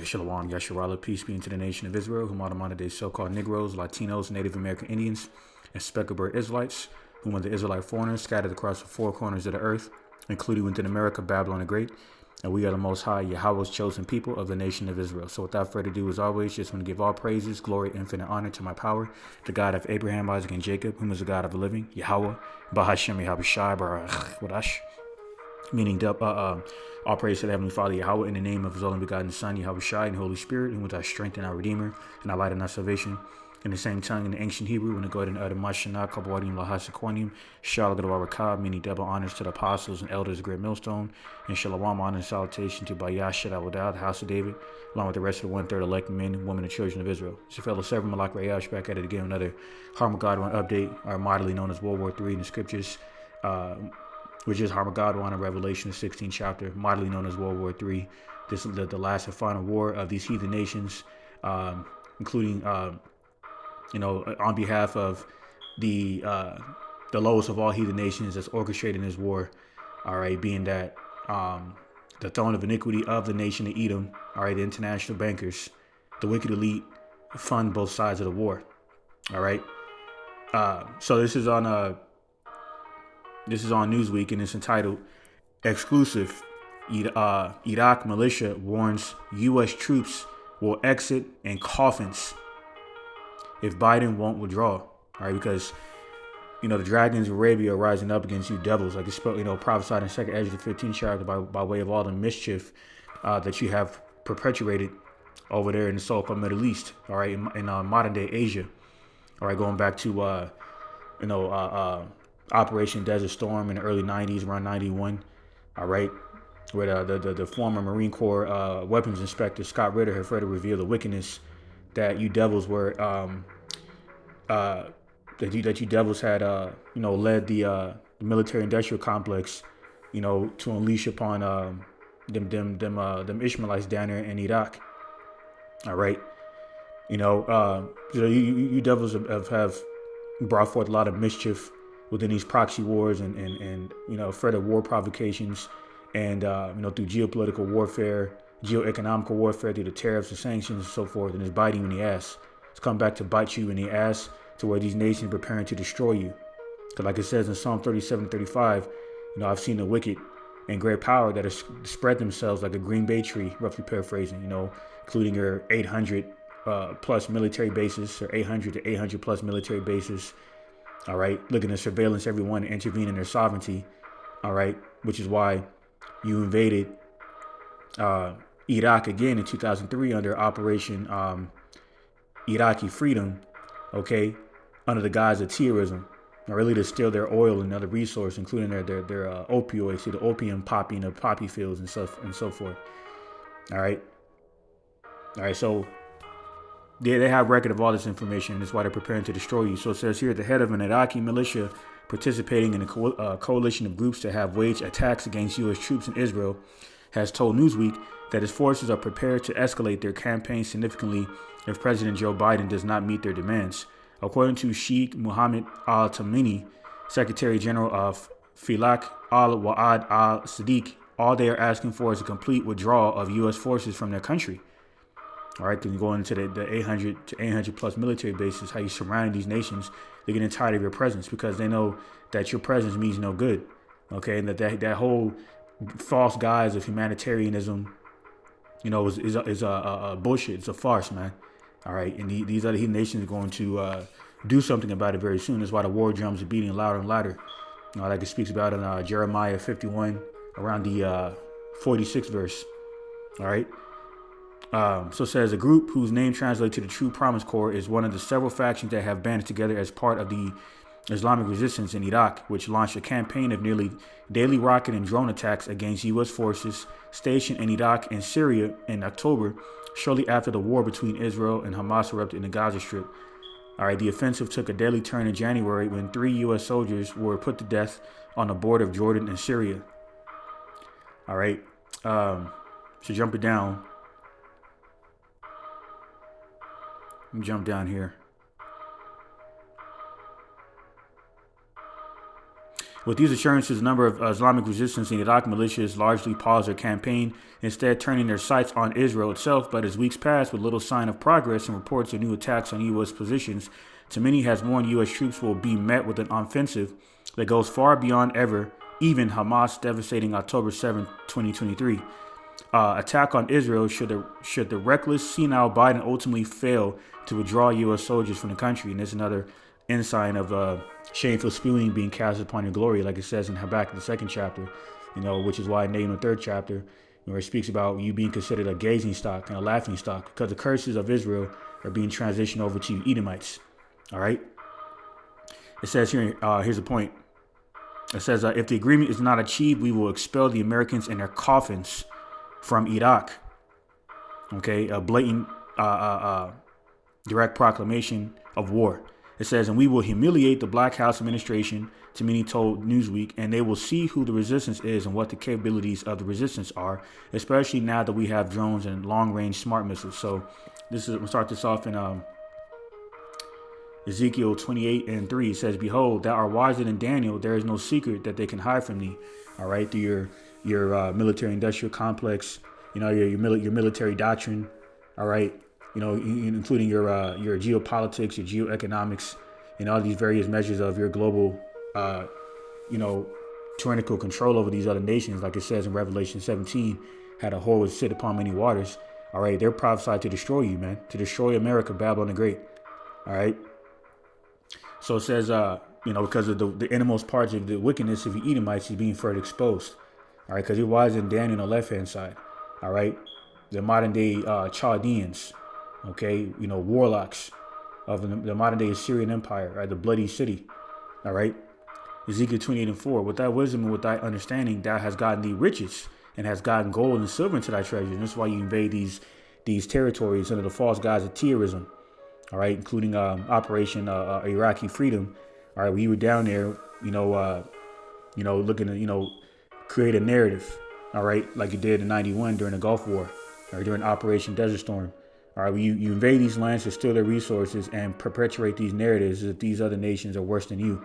Shalom, Yasharala, peace be unto the nation of Israel, whom are the modern day so-called Negroes, Latinos, Native American Indians, and speckled bird Israelites, whom are the Israelite foreigners scattered across the four corners of the earth, including within America, Babylon the Great. And we are the Most High, Yahweh's chosen people of the nation of Israel. So without further ado, as always, just want to give all praises, glory, infinite honor to my power, the God of Abraham, Isaac, and Jacob, whom is the God of the living, Yahweh, Bahashem, Yahushai, Barach, Wadash. Meaning, all praise to the Heavenly Father, Yahweh, in the name of His only begotten Son, Yahweh Shai, and the Holy Spirit, in which I strengthen our Redeemer, and I light in our salvation. In the same tongue, in the ancient Hebrew, when the God and utter Mashanah, Kabawadim, Lahasakwanim, Shalagawarakab, meaning double honors to the apostles and elders, great millstone, and Shalom, honor and salutation to Bayash Shadawadah, the house of David, along with the rest of the one-third elect men, women, and children of Israel. It's your fellow servant, Malak Rayash, back at it again, another Harmagadwan update, or moderately known as World War III in the scriptures. Which is Harmageddon in Revelation, the 16th chapter, moderately known as World War III. This is the last and final war of these heathen nations, including, on behalf of the lowest of all heathen nations that's orchestrating this war, all right, being that the throne of iniquity of the nation of Edom, all right, the international bankers, the wicked elite, fund both sides of the war, all right. So this is on Newsweek, and it's entitled "Exclusive: Iraq Militia Warns U.S. Troops Will Exit in Coffins If Biden Won't Withdraw." All right, because the dragons of Arabia are rising up against you devils, like it's prophesied in 2nd Ezra 15th chapter by way of all the mischief that you have perpetuated over there in the so-called Middle East. All right, in modern day Asia. All right, going back to Operation Desert Storm in the early 90s, around 91, all right, where the former Marine Corps weapons inspector Scott Ritter had further revealed the wickedness that you devils were, that you devils had, led the military-industrial complex, to unleash upon them Ishmaelites down there in Iraq, all right, you devils have brought forth a lot of mischief within these proxy wars and further war provocations and through geopolitical warfare, geoeconomical warfare, through the tariffs and sanctions and so forth, and it's biting you in the ass. It's come back to bite you in the ass to where these nations are preparing to destroy you. Because like it says in Psalm 37:35, I've seen the wicked and great power that have spread themselves like a green bay tree, roughly paraphrasing, including your 800 plus military bases, or 800 to 800 plus military bases. All right, looking at surveillance everyone to intervene in their sovereignty. All right, which is why you invaded Iraq again in 2003 under Operation Iraqi Freedom. Okay, under the guise of terrorism, really to steal their oil and other resources, including their opioids, the opium popping of poppy fields and so forth. All right, so. They have record of all this information, and that's why they're preparing to destroy you. So it says here, the head of an Iraqi militia participating in a coalition of groups that have waged attacks against U.S. troops in Israel has told Newsweek that his forces are prepared to escalate their campaign significantly if President Joe Biden does not meet their demands. According to Sheikh Mohammed al-Tamimi, Secretary General of Filak al-Wa'ad al-Sadiq, all they are asking for is a complete withdrawal of U.S. forces from their country. All right, then going into the 800 to 800 plus military bases, how you surround these nations, they're getting tired of your presence because they know that your presence means no good. Okay, and that whole false guise of humanitarianism, is a bullshit. It's a farce, man. All right, and these other nations are going to do something about it very soon. That's why the war drums are beating louder and louder. Like it speaks about in Jeremiah 51, around the 46th verse. All right. So it says a group whose name translates to the True Promise Corps is one of the several factions that have banded together as part of the Islamic resistance in Iraq, which launched a campaign of nearly daily rocket and drone attacks against U.S. forces stationed in Iraq and Syria in October, shortly after the war between Israel and Hamas erupted in the Gaza Strip. All right, the offensive took a deadly turn in January when 3 U.S. soldiers were put to death on the border of Jordan and Syria. All right, so jumping down. Let me jump down here. With these assurances, a number of Islamic resistance and Iraq militias largely paused their campaign, instead turning their sights on Israel itself. But as weeks passed with little sign of progress and reports of new attacks on U.S. positions, Tamini has warned U.S. troops will be met with an offensive that goes far beyond even Hamas' devastating October 7, 2023. Attack on Israel should the reckless, senile Biden ultimately fail to withdraw U.S. soldiers from the country. And there's another ensign of shameful spewing being cast upon your glory, like it says in Habakkuk, the 2nd chapter, which is why I named the 3rd chapter, where it speaks about you being considered a gazing stock and a laughing stock, because the curses of Israel are being transitioned over to you Edomites. All right. It says here, here's a point. It says, if the agreement is not achieved, we will expel the Americans and their coffins from Iraq. Okay, a blatant direct proclamation of war. It says, and we will humiliate the Black House administration, Tamini told Newsweek, and they will see who the resistance is and what the capabilities of the resistance are, especially now that we have drones and long-range smart missiles. So we'll start this off in Ezekiel 28:3. It says, behold, thou art wiser than Daniel. There is no secret that they can hide from thee. All right, through your military-industrial complex, your military doctrine. All right. Including your geopolitics, your geoeconomics, and all these various measures of your global, tyrannical control over these other nations, like it says in Revelation 17, had a whore would sit upon many waters. All right, they're prophesied to destroy you, man, to destroy America, Babylon the Great. All right. So it says, because of the innermost parts of the wickedness of the Edomites is being further exposed. All right, because you're wiser than Daniel on the left-hand side. All right, the modern-day Chaldeans. Okay, warlocks of the modern day Assyrian Empire, right? The bloody city. All right. Ezekiel 28:4. With thy wisdom and with thy understanding, thou hast gotten thee riches and hast gotten gold and silver into thy treasures. And that's why you invade these territories under the false guise of terrorism. All right, including Operation Iraqi Freedom. All right, where you were down there, looking to, create a narrative. All right, like you did in '91 during the Gulf War or during Operation Desert Storm. All right, you invade these lands to steal their resources and perpetuate these narratives as if these other nations are worse than you.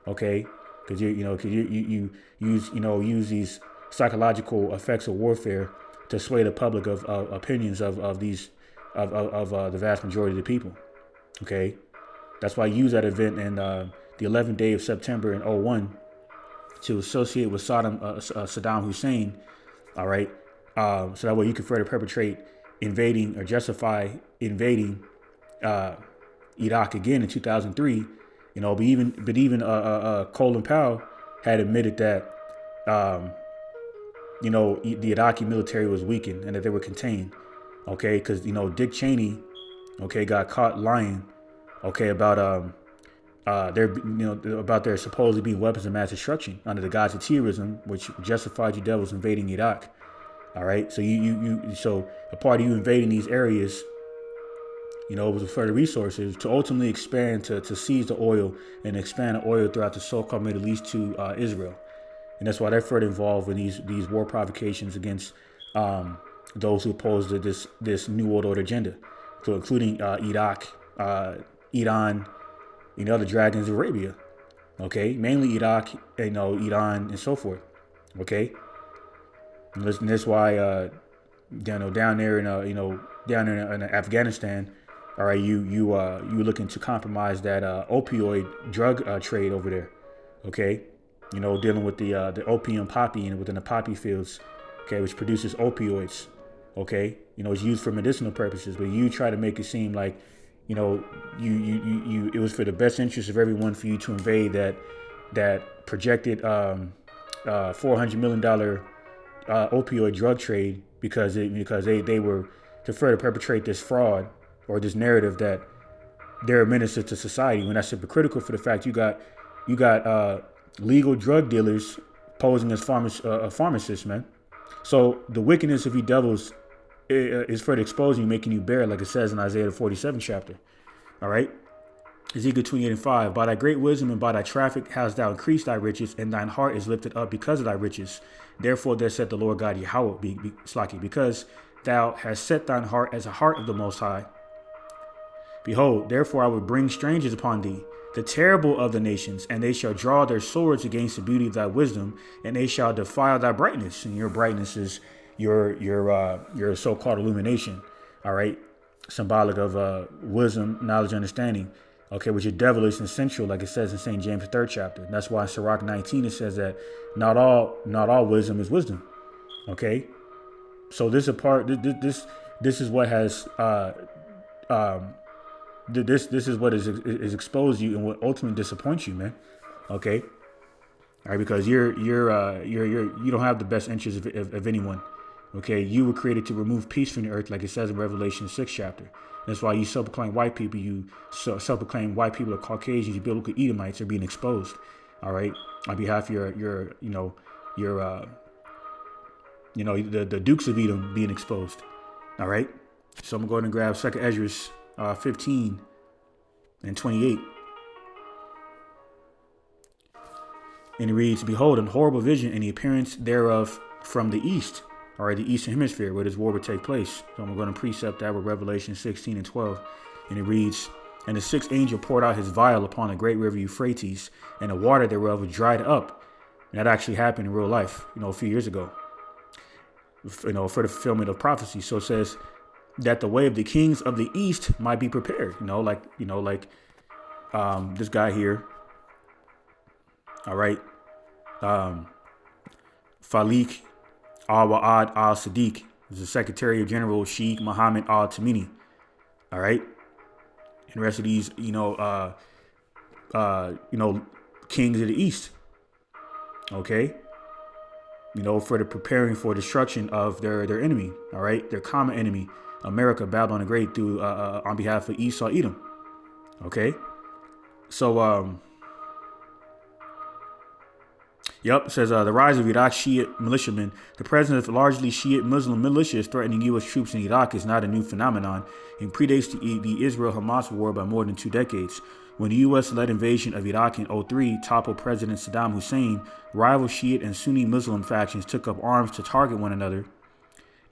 Okay, because you use these psychological effects of warfare to sway the public of opinions of the vast majority of the people. Okay, that's why I use that event in the 11th day of September in '01 to associate with Saddam Hussein. All right, so that way you can further perpetrate invading or justify invading Iraq again in 2003, but even Colin Powell had admitted that the Iraqi military was weakened and that they were contained. Okay, because Dick Cheney, got caught lying, about their supposedly being weapons of mass destruction under the guise of terrorism, which justified you devils invading Iraq. All right, so so a part of you invading these areas, was for the resources to ultimately expand to seize the oil and expand the oil throughout the so-called Middle East to Israel, and that's why they're further involved in these war provocations against those who oppose this New World Order agenda, so including Iraq, Iran, the dragons of Arabia, mainly Iraq, Iran, and so forth, And that's why, down there in Afghanistan, all right, you looking to compromise that opioid drug trade over there, dealing with the opium poppy and within the poppy fields, which produces opioids, it's used for medicinal purposes, but you try to make it seem like, it was for the best interest of everyone for you to invade that projected $400 million opioid drug trade because they were to further perpetrate this fraud or this narrative that they're a menace to society, when that's hypocritical for the fact you got legal drug dealers posing as pharmacists, man. So the wickedness of you devils is further exposing you, making you bare, like it says in Isaiah the 47th chapter. All right. Ezekiel 28:5. By thy great wisdom and by thy traffic hast thou increased thy riches, and thine heart is lifted up because of thy riches. Therefore there said the Lord God Yahweh, because thou hast set thine heart as a heart of the Most High. Behold, therefore I will bring strangers upon thee, the terrible of the nations, and they shall draw their swords against the beauty of thy wisdom, and they shall defile thy brightness. And your brightness is your so-called illumination. All right, symbolic of wisdom, knowledge, understanding. Okay, which is devilish and sensual, like it says in St. James, the 3rd chapter. And that's why in Sirach 19 it says that not all wisdom is wisdom. Okay, so this is a part. This is what has this is what is exposed you and what ultimately disappoints you, man. Okay, all right, because you don't have the best interests of anyone. Okay, you were created to remove peace from the earth, like it says in Revelation 6 chapter. That's why you self-proclaim white people. You self-proclaim white people are Caucasians. You biblical Edomites are being exposed. All right, on behalf of the Dukes of Edom being exposed. All right, so I'm going to grab 2 Ezra 15 and 28. And it reads, "Behold, an horrible vision and the appearance thereof from the east." All right, the eastern hemisphere where this war would take place. So I'm going to precept that with Revelation 16 and 12. And it reads, "And the sixth angel poured out his vial upon the great river Euphrates, and the water thereof was dried up." And that actually happened in real life, a few years ago, for the fulfillment of prophecy. So it says that the way of the kings of the east might be prepared. This guy here. All right. Falik al-Wa'ad al-Sadiq is the Secretary of General Sheikh Mohammed al-Tamimi. All right. And the rest of these, kings of the East. Okay. For the preparing for destruction of their enemy. All right. Their common enemy, America, Babylon the Great, through on behalf of Esau, Edom. Okay. So, it says the rise of Iraq Shiite militiamen. The presence of largely Shiite Muslim militias threatening U.S. troops in Iraq is not a new phenomenon and predates the Israel-Hamas war by more than 2 decades. When the U.S.-led invasion of Iraq in 2003 toppled President Saddam Hussein, rival Shiite and Sunni Muslim factions took up arms to target one another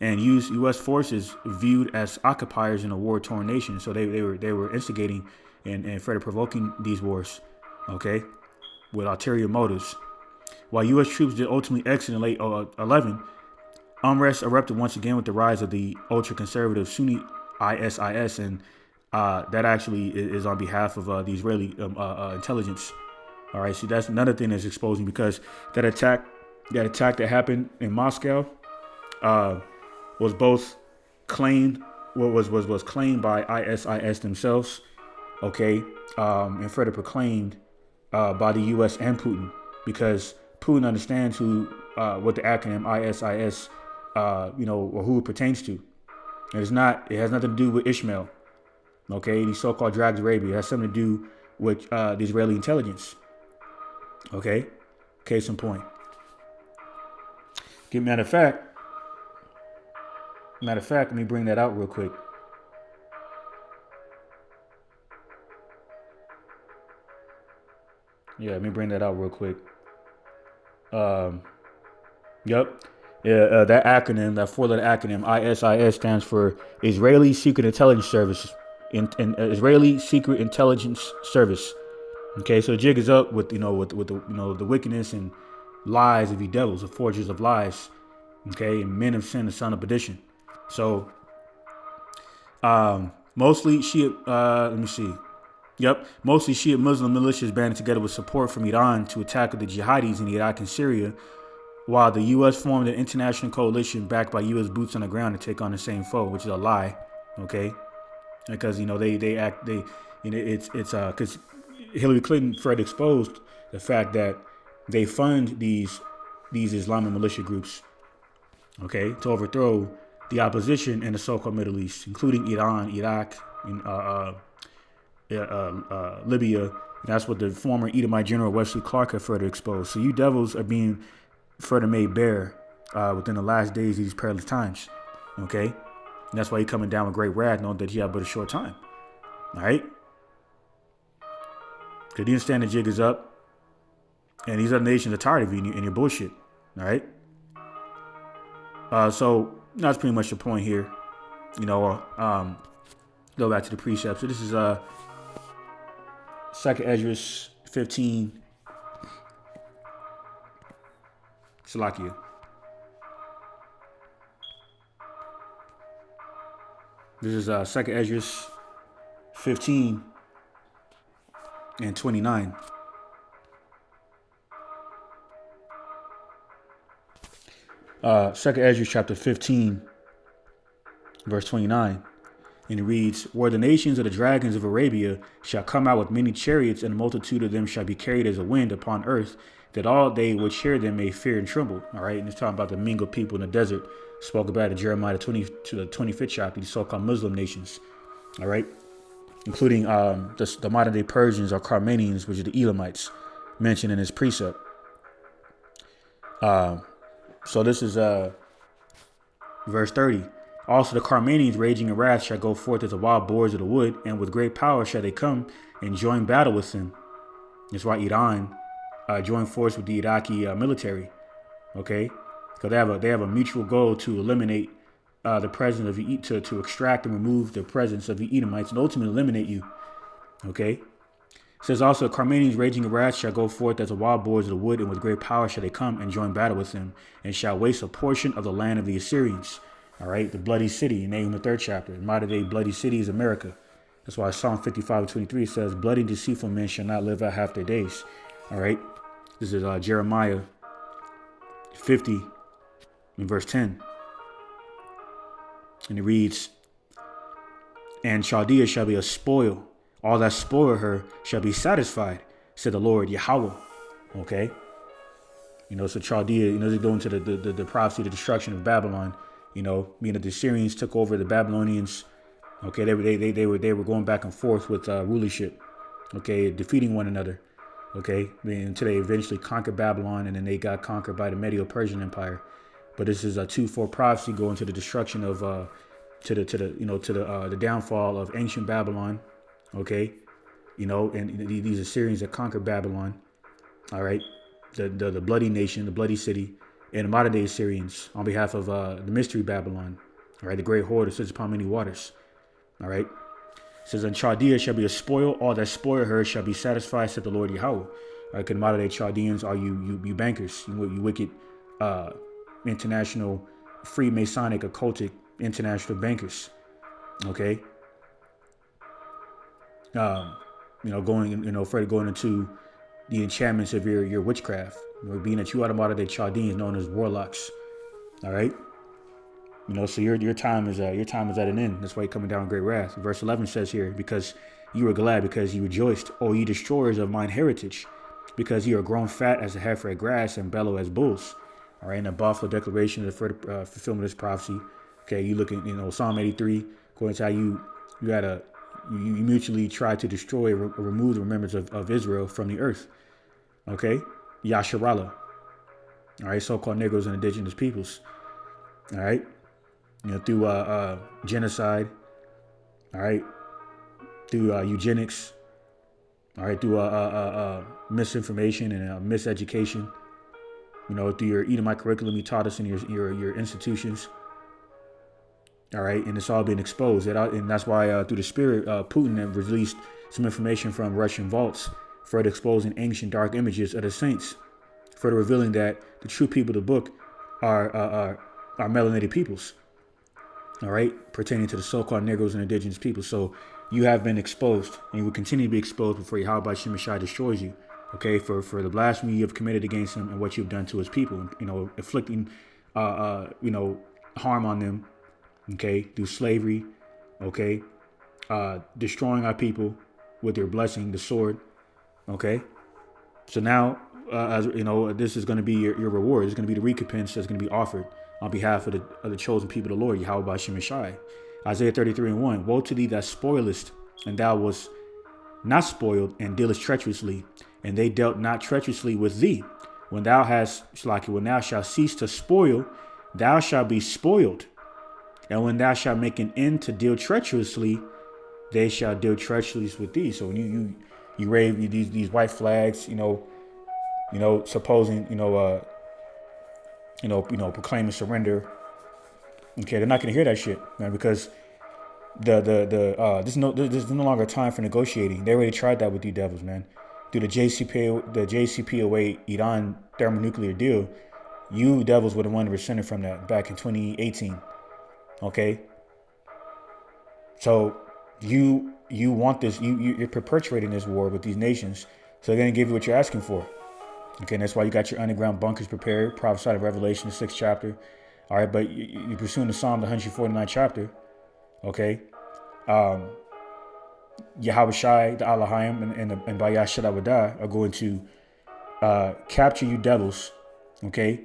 and used U.S. forces viewed as occupiers in a war-torn nation. So they were instigating and further provoking these wars, okay, with ulterior motives. While U.S. troops did ultimately exit in late 2011, unrest erupted once again with the rise of the ultra-conservative Sunni ISIS, and that actually is on behalf of the Israeli intelligence. All right, so that's another thing that's exposing, because that attack that happened in Moscow was both claimed, was claimed by ISIS themselves, okay, and further proclaimed by the U.S. and Putin, because Putin understands what the acronym ISIS, or who it pertains to. It has nothing to do with Ishmael, okay, the so-called Drags Arabia. It has something to do with the Israeli intelligence, okay. Case in point. Matter of fact, let me bring that out real quick. Yeah, let me bring that out real quick. That acronym, that 4-letter acronym, ISIS, stands for Israeli Secret Intelligence Service, Israeli Secret Intelligence Service. Okay, so the jig is up with the wickedness and lies of you devils, the forgers of lies. Okay, and men of sin, the son of perdition. So, mostly Shiite. Mostly Shiite Muslim militias banded together with support from Iran to attack the jihadis in Iraq and Syria, while the U.S. formed an international coalition backed by U.S. boots on the ground to take on the same foe, which is a lie, okay? Because it's because Hillary Clinton further exposed the fact that they fund these Islamic militia groups, okay, to overthrow the opposition in the so-called Middle East, including Iran, Iraq, and Libya. And that's what the former Edomite General Wesley Clark had further exposed. So you devils are being further made bare within the last days of these perilous times. Okay? And that's why he's coming down with great wrath, knowing that he had but a short time. All right? Because you understand the jig is up. And these other nations are tired of you and your bullshit. All right? So that's pretty much the point here. Go back to the precepts. So this is Second Esdras 15. Salakia. This is Second Esdras 15 and 29. Second Esdras chapter 15, verse 29. And it reads, where the nations of the dragons of Arabia shall come out with many chariots, and a multitude of them shall be carried as a wind upon earth, that all they which hear them may fear and tremble. All right. And it's talking about the mingled people in the desert. Spoke about in Jeremiah 20 to the 25th chapter, the so-called Muslim nations. All right. Including the modern day Persians or Carmanians, which are the Elamites, mentioned in his precept. So this is verse 30. Also the Carmanians raging in wrath shall go forth as the wild boars of the wood, and with great power shall they come and join battle with them. That's why Iran joined force with the Iraqi military. Okay, because they have a mutual goal to eliminate the presence of to extract and remove the presence of the Edomites and ultimately eliminate you. Okay. It says also, Carmanians raging in wrath shall go forth as the wild boars of the wood, and with great power shall they come and join battle with them, and shall waste a portion of the land of the Assyrians. All right, the bloody city in Nahum the 3rd chapter. The modern day bloody city is America. That's why Psalm 55:23 says, bloody deceitful men shall not live out half their days. All right, this is Jeremiah 50 in verse 10. And it reads, and Chaldea shall be a spoil. All that spoil her shall be satisfied, said the Lord Yahweh. Okay. So Chaldea, they're going to the prophecy, the destruction of Babylon, meaning that the Syrians took over the Babylonians. Okay. They were going back and forth with rulership. Okay. Defeating one another. Okay. Until they eventually conquered Babylon, and then they got conquered by the Medo-Persian Empire. But this is a twofold prophecy going to the destruction of, to the downfall of ancient Babylon. Okay, and these Assyrians that conquered Babylon, all right, the bloody nation, the bloody city, and the modern day Assyrians on behalf of the mystery Babylon, all right, the great horde that sits upon many waters, all right. It says, and Chaldea shall be a spoil, all that spoil her shall be satisfied, said the Lord Yahweh. All right, because modern day Chaldeans are you bankers, you wicked international Freemasonic occultic international bankers, okay. Going into the enchantments of your witchcraft, being that you are the modern day Chaldeans known as warlocks. All right. So your time is at an end. That's why you're coming down in great wrath. Verse 11 says here, because you were glad, because you rejoiced, O ye destroyers of mine heritage, because you are grown fat as a heifer at grass and bellow as bulls. All right. And the Buffalo Declaration is for the fulfillment of this prophecy. Okay. You look at, Psalm 83, according to how you mutually try to destroy or remove the remembrance of Israel from the earth. Okay. Yasharallah. All right. So-called Negroes and indigenous peoples. All right. Through genocide. All right. Through eugenics. All right. Through misinformation and miseducation. Through your Edomite curriculum you taught us in your institutions. All right, and it's all been exposed, and that's why through the spirit, Putin have released some information from Russian vaults, further exposing ancient dark images of the saints, further revealing that the true people of the book are melanated peoples. All right, pertaining to the so-called Negroes and indigenous people. So you have been exposed, and you will continue to be exposed before Yahweh Shemashai destroys you. Okay, for the blasphemy you have committed against him and what you've done to his people, inflicting harm on them. Okay, through slavery, okay, destroying our people with your blessing, the sword, okay. So now, this is going to be your reward. It's going to be the recompense that's going to be offered on behalf of the chosen people of the Lord, Yahweh Shemashai. Isaiah 33:1. Woe to thee that spoilest, and thou wast not spoiled, and dealest treacherously, and they dealt not treacherously with thee. When thou shalt cease to spoil, thou shalt be spoiled. And when thou shalt make an end to deal treacherously, they shall deal treacherously with thee. So when you wave these white flags, supposing, proclaiming surrender. Okay, they're not going to hear that shit, man, because There's no longer time for negotiating. They already tried that with you devils, man. Through the JCPOA Iran thermonuclear deal, you devils were the one that resented from that back in 2018. Okay, so you want this, you're perpetuating this war with these nations, so they're gonna give you what you're asking for. Okay, and that's why you got your underground bunkers prepared, prophesied of Revelation, the 6th chapter. All right, but you're pursuing the Psalm, the 149th chapter. Okay, Yahweh Shai, the Allahayim, and Bayah Shadawadah are going to capture you devils. Okay,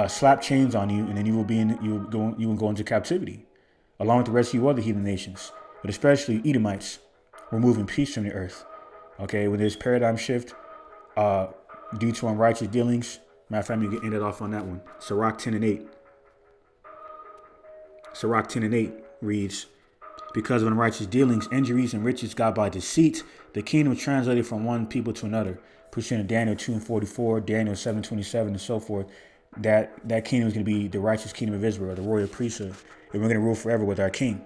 slap chains on you, and then you will go into captivity, along with the rest of you other heathen nations, but especially Edomites, removing peace from the earth. Okay, when there's paradigm shift due to unrighteous dealings. Matter of fact, you can end it off on that one. Sirach 10:8. Sirach 10:8 reads, because of unrighteous dealings, injuries, and riches got by deceit, the kingdom translated from one people to another. Pursuing Daniel 2:44, Daniel 7:27, and so forth. That kingdom is going to be the righteous kingdom of Israel, the royal priesthood, and we're going to rule forever with our king.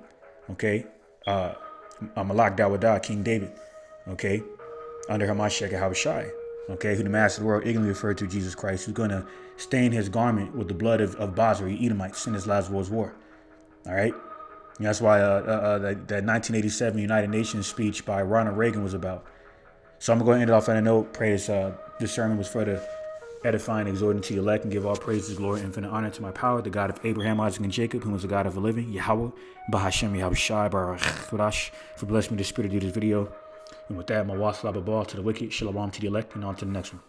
Okay, Malak Dawadah, King David. Okay, under Hamashiach and Habashai. Okay, who the master of the world ignorantly referred to Jesus Christ, who's going to stain his garment with the blood of Basri, Edomites, in this last world's war. All right. And that's why that 1987 United Nations speech by Ronald Reagan was about. So I'm going to end it off on a note. Pray this sermon was further edifying, exhorting to the elect, and give all praises, glory, and infinite honor to my power, the God of Abraham, Isaac, and Jacob, who was the God of the living, Yahweh, Bahashem, Yahweh Shai, Baruch Kodash, for blessing me to spirit to do this video. And with that, my wassalam to the wicked, shalom to the elect, and on to the next one.